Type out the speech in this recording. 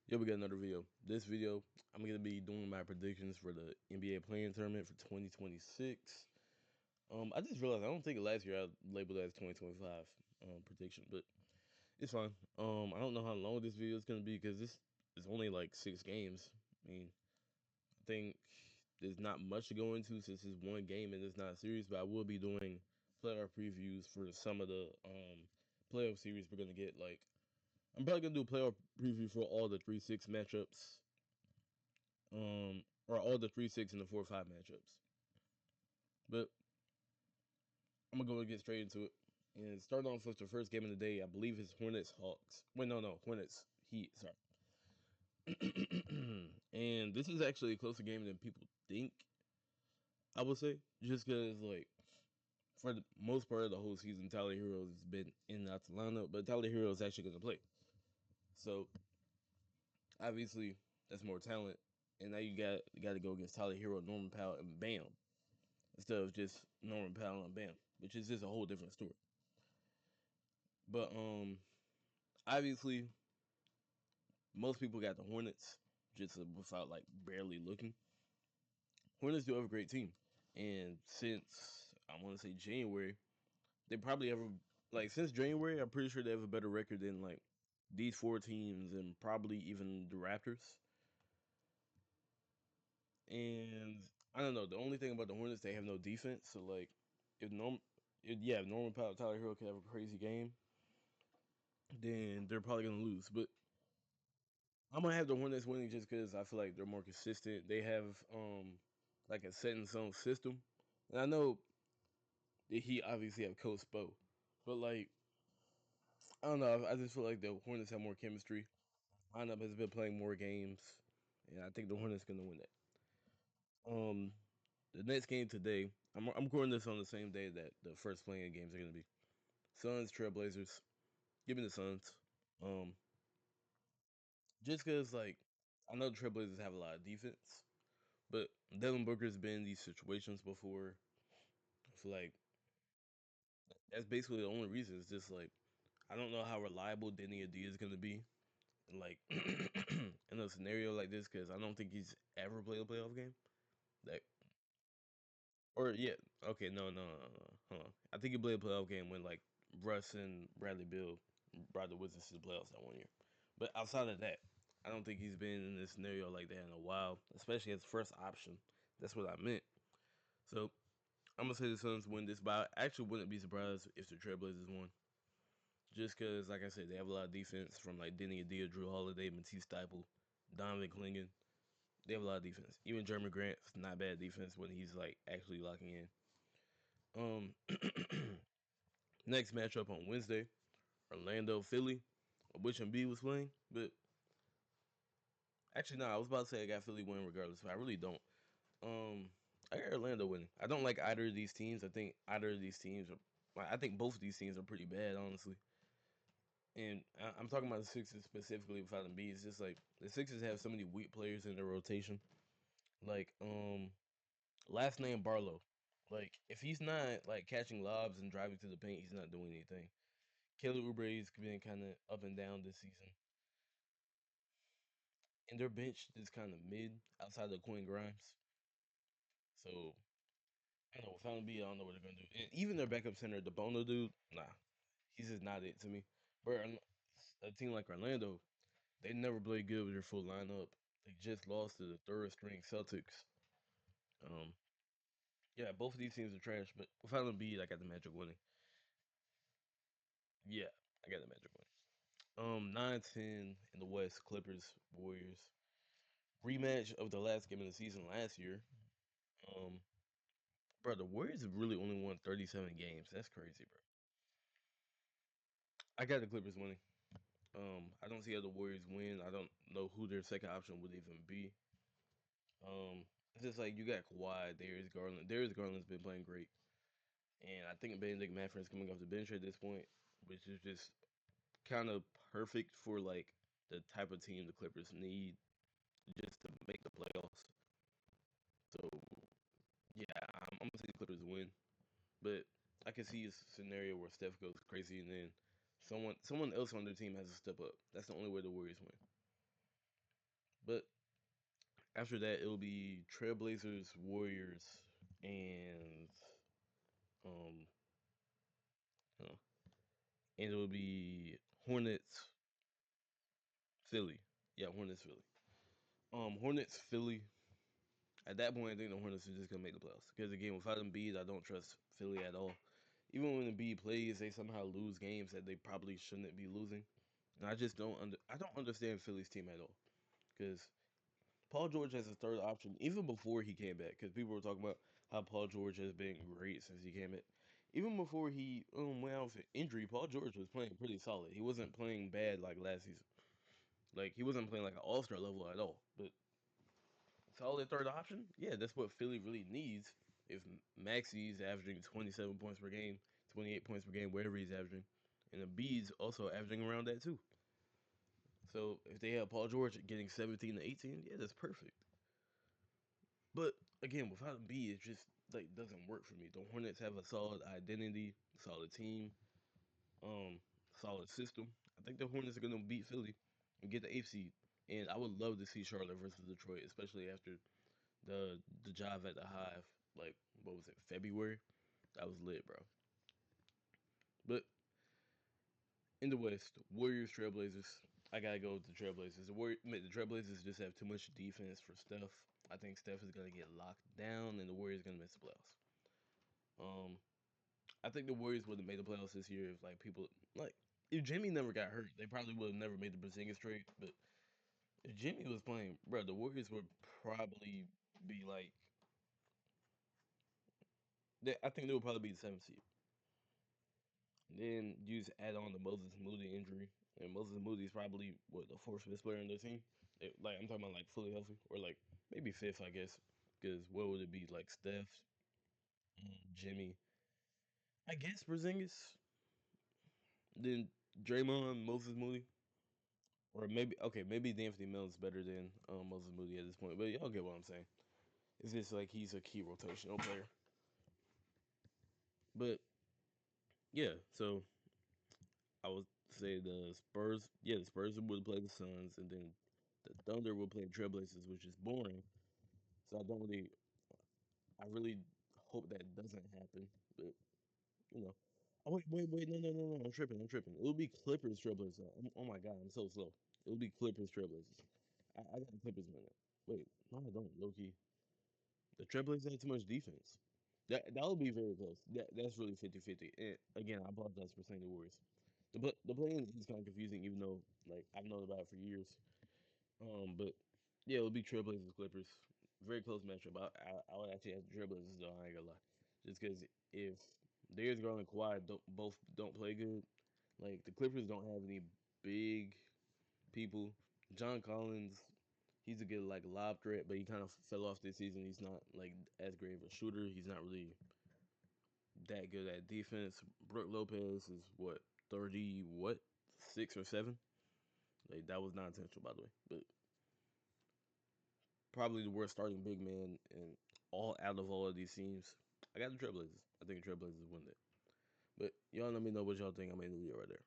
Yeah, we got another video. This video, I'm gonna be doing my predictions for the NBA Play In tournament for 2026. I just realized I don't think last year I labeled it as 2025 prediction, but it's fine. I don't know how long this video is gonna be because this is only like 6 games. I mean, I think there's not much to go into since it's one game and it's not a series, but I will be doing playoff previews for some of the playoff series we're gonna get. Like, I'm probably gonna do a playoff preview for all the 3-6 matchups or all the 3-6 and the 4-5 matchups. But I'm gonna go and get straight into it. And starting off with the first game of the day, I believe it's Hornets Hawks. Wait, no, Hornets Heat. Sorry. And this is actually a closer game than people think. I would say, just because like for the most part of the whole season, Tyler Hero has been in and out the lineup, but Tyler Hero is actually gonna play. So obviously that's more talent. And now you got to go against Tyler Hero, Norman Powell, and Bam instead of just Norman Powell and Bam, which is just a whole different story. But obviously most people got the Hornets just without like barely looking. Hornets do have a great team, and since I want to say January, they probably ever like since January, I'm pretty sure they have a better record than like these four teams and probably even the Raptors. And I don't know. The only thing about the Hornets, they have no defense. So like, if Norm, if Norman Powell, Tyler Hero could have a crazy game, then they're probably gonna lose. But I'm gonna have the Hornets winning just because I feel like they're more consistent. They have like a set in stone system, and I know that he obviously have Coach Spo, but like I don't know. I just feel like the Hornets have more chemistry. Lineup has been playing more games, and I think the Hornets gonna win that. Um, the next game today, I'm recording this on the same day that the first playing games are gonna be. Suns, Trailblazers. Give me the Suns. Um, just because like I know the Trailblazers have a lot of defense, but Devin Booker's been in these situations before. I feel like that's basically the only reason. It's just like I don't know how reliable Denny Adie is gonna be, like in a scenario like this, because I don't think he's ever played a playoff game. Like, or yeah, okay, no. Hold on. I think he played a playoff game when like Russ and Bradley Beal brought the Wizards to the playoffs that 1 year. But outside of that, I don't think he's been in this scenario like that in a while, especially as first option. That's what I meant. So I'm gonna say the Suns win this, but I actually wouldn't be surprised if the Trailblazers won. Just because, like I said, they have a lot of defense from like Denny Adia, Drew Holiday, Matisse Thybulle, Donovan Clingan. They have a lot of defense. Even Jeremy Grant's not bad defense when he's like actually locking in. Um, Next matchup on Wednesday, Orlando, Philly, which Embiid was playing. But actually, no, I was about to say I got Philly winning regardless, but I really don't. Um, I got Orlando winning. I don't like either of these teams. I think either of these teams are. I think both of these teams are pretty bad, honestly. And I'm talking about the Sixers specifically without Embiid. It's just like the Sixers have so many weak players in their rotation. Like last name Barlow. Like if he's not like catching lobs and driving to the paint, he's not doing anything. Kelly Oubre's been kind of up and down this season, and their bench is kind of mid outside of Quinn Grimes. So I don't know. Without Embiid, I don't know what they're gonna do. And even their backup center, the Bono dude, nah, he's just not it to me. But a team like Orlando, they never played good with their full lineup. They just lost to the third string Celtics. Um, yeah, both of these teams are trash, but without Embiid, I got the Magic winning. Yeah, I got the Magic winning. 9-10 in the West, Clippers, Warriors. Rematch of the last game of the season last year. Um, bro, the Warriors have really only won 37 games. That's crazy, bro. I got the Clippers winning. I don't see how the Warriors win. I don't know who their second option would even be. It's just like you got Kawhi, Darius Garland. Darius Garland's been playing great, and I think Benedict Mathurin coming off the bench at this point, which is just kind of perfect for like the type of team the Clippers need just to make the playoffs. So yeah, I'm gonna say the Clippers win, but I can see a scenario where Steph goes crazy and then someone else on their team has to step up. That's the only way the Warriors win. But after that, it'll be Trailblazers, Warriors, and um, uh, and it'll be Hornets, Philly. Yeah, Hornets, Philly. Hornets, Philly. At that point, I think the Hornets are just gonna make the playoffs. Because again, without Embiid, I don't trust Philly at all. Even when Embiid plays, they somehow lose games that they probably shouldn't be losing. And I just I don't understand Philly's team at all. Because Paul George has a third option even before he came back. Because people were talking about how Paul George has been great since he came back. Even before he went out with injury, Paul George was playing pretty solid. He wasn't playing bad like last season. Like he wasn't playing like an All Star level at all. But solid third option, yeah, that's what Philly really needs. If Maxi's averaging 27 points per game, 28 points per game, wherever he's averaging, and Embiid's also averaging around that too. So if they have Paul George getting 17 to 18, yeah, that's perfect. But again, without Embiid, it just like doesn't work for me. The Hornets have a solid identity, solid team, um, solid system. I think the Hornets are gonna beat Philly and get the eighth seed. And I would love to see Charlotte versus Detroit, especially after the job at the Hive. Like what was it, February? That was lit, bro. But in the West, Warriors, Trailblazers. I gotta go with the Trailblazers. The Trailblazers just have too much defense for Steph. I think Steph is gonna get locked down, and the Warriors gonna miss the playoffs. Um, I think the Warriors would have made the playoffs this year if like people like if Jimmy never got hurt, they probably would have never made the Porzingis trade. But if Jimmy was playing, bro, the Warriors would probably be like, I think they would probably be the seventh seed. Then you just add on the Moses Moody injury, and Moses Moody is probably what the fourth best player on their team. Like I'm talking about like fully healthy, or like maybe fifth, I guess. Because what would it be like Steph, Jimmy, I guess Porzingis, then Draymond, Moses Moody, or maybe okay, maybe D'Anthony Melton's better than Moses Moody at this point. But y'all get what I'm saying. It's just like he's a key rotational player. But yeah, so I would say the Spurs. Yeah, the Spurs would play the Suns, and then the Thunder would play the Trailblazers, which is boring. So I don't really, I really hope that doesn't happen. But you know, oh wait, no, I'm tripping, I'm tripping. It will be Clippers Trailblazers. Oh my God, I'm so slow. It will be Clippers Trailblazers. I got the Clippers winning. Wait, no, I don't. Low key, the Trailblazers had too much defense. That would be very close. That's really 50-50. And again, I apologize for saying the Warriors. The play is kind of confusing, even though like I've known about it for years. But yeah, it'll be Trailblazers Clippers. Very close matchup. I would actually have the Trailblazers though. I ain't gonna lie, just because if Darius Garland and Kawhi both don't play good, like the Clippers don't have any big people. John Collins, he's a good like lob threat, but he kind of fell off this season. He's not like as great of a shooter. He's not really that good at defense. Brooke Lopez is what 30, what 6 or 7. Like that was not intentional, by the way, but probably the worst starting big man and all out of all of these teams. I got the Trailblazers. I think the Trailblazers win it. But y'all let me know what y'all think. I made the video right there.